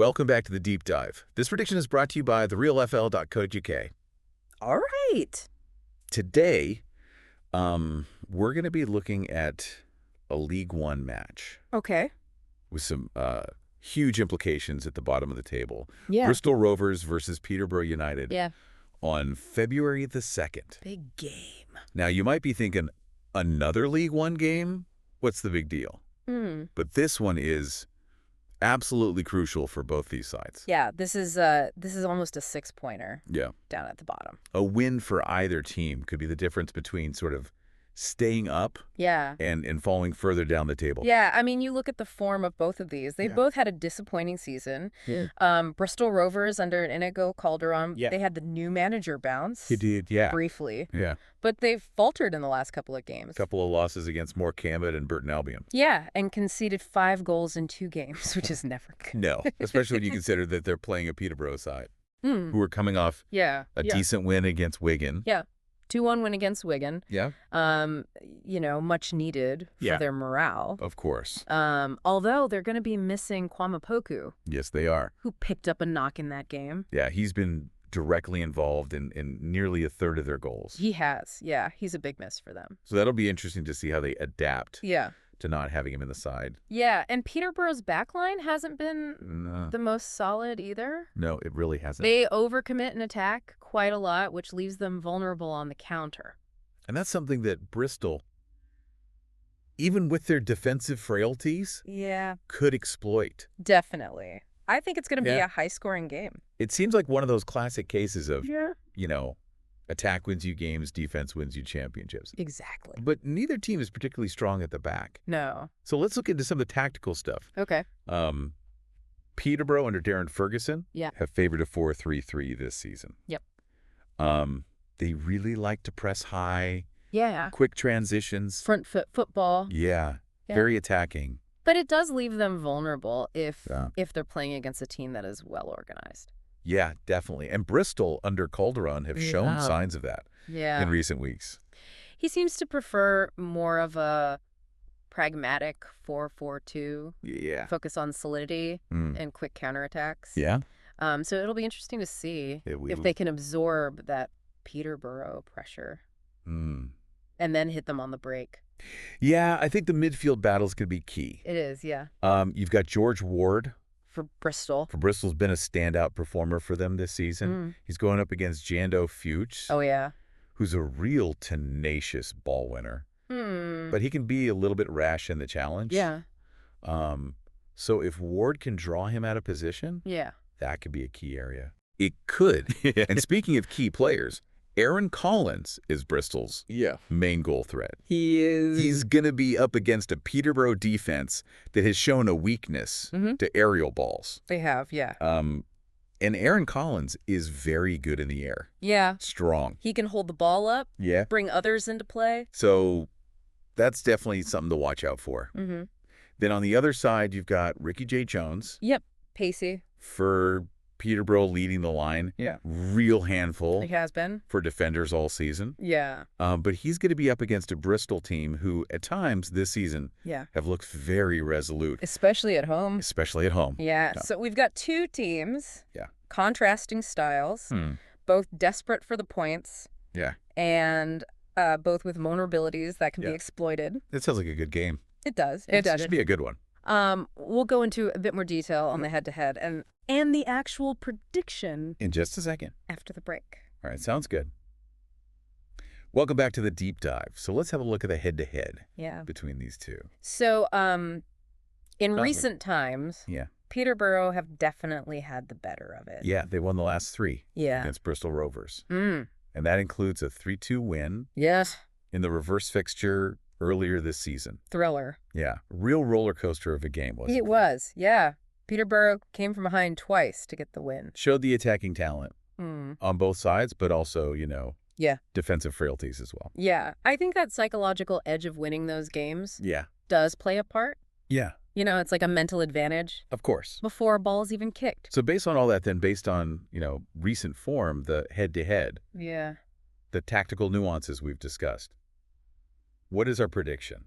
welcome back to the Deep Dive. This prediction is brought to you by therealfl.co.uk. All right. Today, we're going to be looking at a League One match Okay. with some huge implications at the bottom of the table. Yeah. Bristol Rovers versus Peterborough United on February the 2nd. Big game. Now, you might be thinking, another League One game? What's the big deal? But this one is absolutely crucial for both these sides. Yeah, this is almost a 6-pointer. Yeah. Down at the bottom. A win for either team could be the difference between sort of staying up and falling further down the table. Yeah, I mean, you look at the form of both of these. They both had a disappointing season. Bristol Rovers under Inigo Calderon, they had the new manager bounce. He did, yeah. Briefly. Yeah. But they've faltered in the last couple of games. A couple of losses against Morecambe and Burton Albion. Yeah, and conceded 5 goals in 2 games, which is never good. No, especially when you consider that they're playing a Peterborough side who are coming off a decent win against Wigan. Yeah. 2-1 win against Wigan. Yeah. You know, much needed for their morale. Of course. Although they're going to be missing Kwame Poku. Yes, they are. Who picked up a knock in that game. Yeah, he's been directly involved in nearly a third of their goals. He has. Yeah, he's a big miss for them. So that'll be interesting to see how they adapt to not having him in the side. Yeah, and Peterborough's backline hasn't been the most solid either. No, it really hasn't. They overcommit and attack quite a lot, which leaves them vulnerable on the counter. And that's something that Bristol, even with their defensive frailties, could exploit. Definitely. I think it's going to be a high-scoring game. It seems like one of those classic cases of, you know, attack wins you games, defense wins you championships. Exactly. But neither team is particularly strong at the back. No. So let's look into some of the tactical stuff. Okay. Peterborough under Darren Ferguson have favored a 4-3-3 this season. Yep. They really like to press high. Yeah. Quick transitions. Front foot football. Yeah. Very attacking. But it does leave them vulnerable if they're playing against a team that is well organized. Yeah, definitely. And Bristol under Calderon have shown signs of that in recent weeks. He seems to prefer more of a pragmatic 4-4-2. Yeah. Focus on solidity and quick counterattacks. Yeah. So it'll be interesting to see if they can absorb that Peterborough pressure and then hit them on the break. Yeah, I think the midfield battle's going to be key. It is, yeah. You've got George Ward. For Bristol. Bristol's been a standout performer for them this season. He's going up against Jando Fuchs. Oh, yeah. Who's a real tenacious ball winner. But he can be a little bit rash in the challenge. Yeah. So if Ward can draw him out of position, that could be a key area. It could. And speaking of key players, Aaron Collins is Bristol's main goal threat. He is. He's going to be up against a Peterborough defense that has shown a weakness to aerial balls. They have, yeah. And Aaron Collins is very good in the air. Yeah. Strong. He can hold the ball up. Yeah. Bring others into play. So that's definitely something to watch out for. Then on the other side, you've got Ricky J. Jones. Yep. Pacey. For Peterborough leading the line. Yeah. Real handful. He has been. For defenders all season. Yeah. But he's going to be up against a Bristol team who, at times this season, have looked very resolute. Especially at home. Especially at home. Yeah. So we've got 2 teams. Yeah. Contrasting styles. Both desperate for the points. Yeah. And both with vulnerabilities that can be exploited. It sounds like a good game. It does. It does. It should be a good one. We'll go into a bit more detail on the head-to-head and the actual prediction in just a second after the break. All right, sounds good. Welcome back to the deep dive. So let's have a look at the head-to-head between these two. So in recent times, Peterborough have definitely had the better of it. Yeah, they won the last 3 against Bristol Rovers. And that includes a 3-2 win in the reverse fixture earlier this season. Thriller. Yeah. Real roller coaster of a game, wasn't it? It was, yeah. Peterborough came from behind twice to get the win. Showed the attacking talent on both sides, but also, you know, defensive frailties as well. Yeah. I think that psychological edge of winning those games does play a part. Yeah. You know, it's like a mental advantage. Of course. Before a ball is even kicked. So based on all that, then based on, you know, recent form, the head-to-head, the tactical nuances we've discussed, what is our prediction?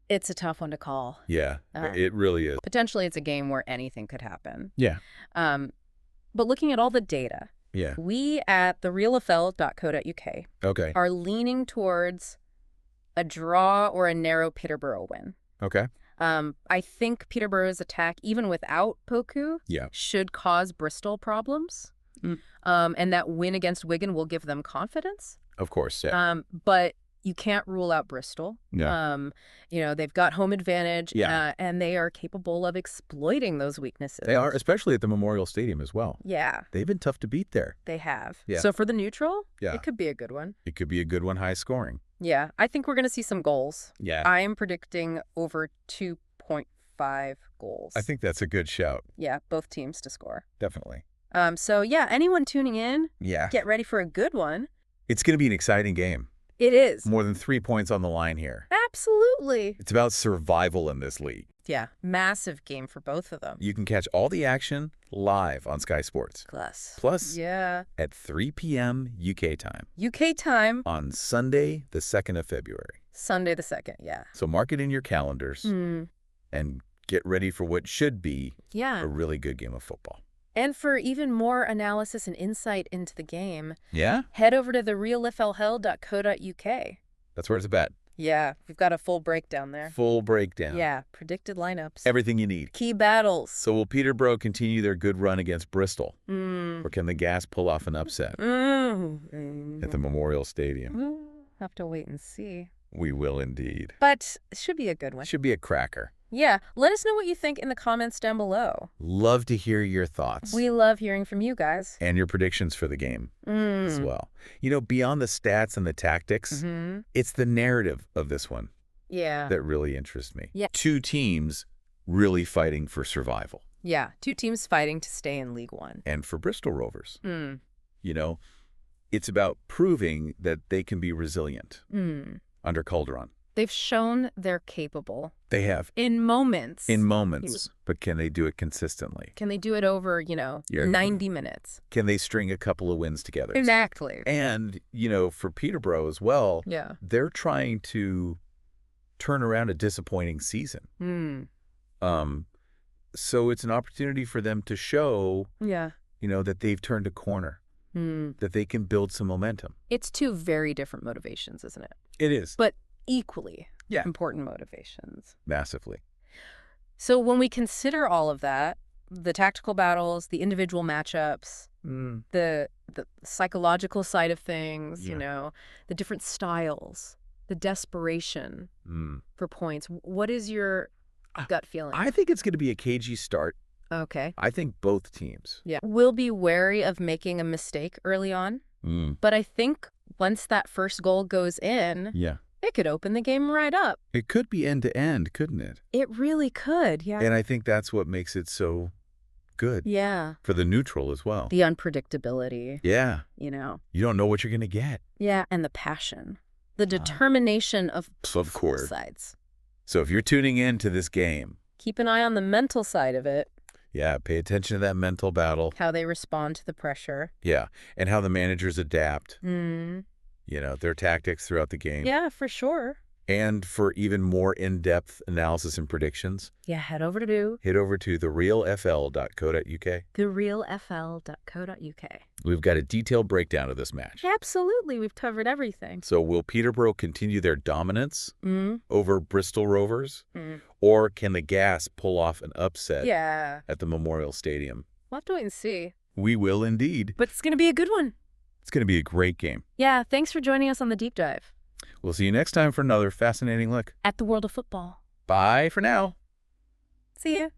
It's a tough one to call. Yeah, it really is. Potentially, it's a game where anything could happen. Yeah. But looking at all the data, we at therealfl.co.uk are leaning towards a draw or a narrow Peterborough win. Okay. I think Peterborough's attack, even without Poku, should cause Bristol problems. And that win against Wigan will give them confidence. Of course, yeah. But you can't rule out Bristol. Yeah. You know, they've got home advantage, and they are capable of exploiting those weaknesses. They are, especially at the Memorial Stadium as well. Yeah. They've been tough to beat there. They have. Yeah. So for the neutral, it could be a good one. It could be a good one, high scoring. Yeah. I think we're going to see some goals. Yeah. I am predicting over 2.5 goals. I think that's a good shout. Yeah, both teams to score. Definitely. So, yeah, anyone tuning in, get ready for a good one. It's going to be an exciting game. It is. More than 3 points on the line here. Absolutely. It's about survival in this league. Yeah, massive game for both of them. You can catch all the action live on Sky Sports. Plus, at 3 p.m. UK time. UK time. On Sunday, the 2nd of February. Sunday the 2nd, yeah. So mark it in your calendars and get ready for what should be a really good game of football. And for even more analysis and insight into the game, head over to therealflhell.co.uk. That's where it's at. Yeah, we've got a full breakdown there. Full breakdown. Yeah, predicted lineups. Everything you need. Key battles. So will Peterborough continue their good run against Bristol? Or can the Gas pull off an upset at the Memorial Stadium? We'll have to wait and see. We will indeed. But it should be a good one. Should be a cracker. Yeah. Let us know what you think in the comments down below. Love to hear your thoughts. We love hearing from you guys. And your predictions for the game as well. You know, beyond the stats and the tactics, it's the narrative of this one that really interests me. Yeah. Two teams really fighting for survival. Yeah. Two teams fighting to stay in League One. And for Bristol Rovers, you know, it's about proving that they can be resilient under Calderon. They've shown they're capable. They have. In moments. But can they do it consistently? Can they do it over, 90 minutes? Can they string a couple of wins together? Exactly. And, for Peterborough as well, they're trying to turn around a disappointing season. So it's an opportunity for them to show, that they've turned a corner, that they can build some momentum. It's two very different motivations, isn't it? It is. But equally important motivations. Massively. So when we consider all of that, the tactical battles, the individual matchups, the psychological side of things, the different styles, the desperation for points, what is your gut feeling? I think it's going to be a cagey start. Okay. I think both teams. Yeah. We'll be wary of making a mistake early on. But I think once that first goal goes in, it could open the game right up. It could be end to end, couldn't it? It really could, yeah. And I think that's what makes it so good. Yeah. For the neutral as well. The unpredictability. Yeah. You don't know what you're going to get. Yeah, and the passion. The determination of both sides. So if you're tuning in to this game, keep an eye on the mental side of it. Yeah, pay attention to that mental battle. How they respond to the pressure. Yeah, and how the managers adapt. Their tactics throughout the game. Yeah, for sure. And for even more in-depth analysis and predictions, head over to therealfl.co.uk. Therealfl.co.uk. We've got a detailed breakdown of this match. Absolutely. We've covered everything. So will Peterborough continue their dominance over Bristol Rovers? Or can the Gas pull off an upset at the Memorial Stadium? We'll have to wait and see. We will indeed. But it's going to be a good one. It's going to be a great game. Yeah, thanks for joining us on the Deep Dive. We'll see you next time for another fascinating look at the world of football. Bye for now. See ya.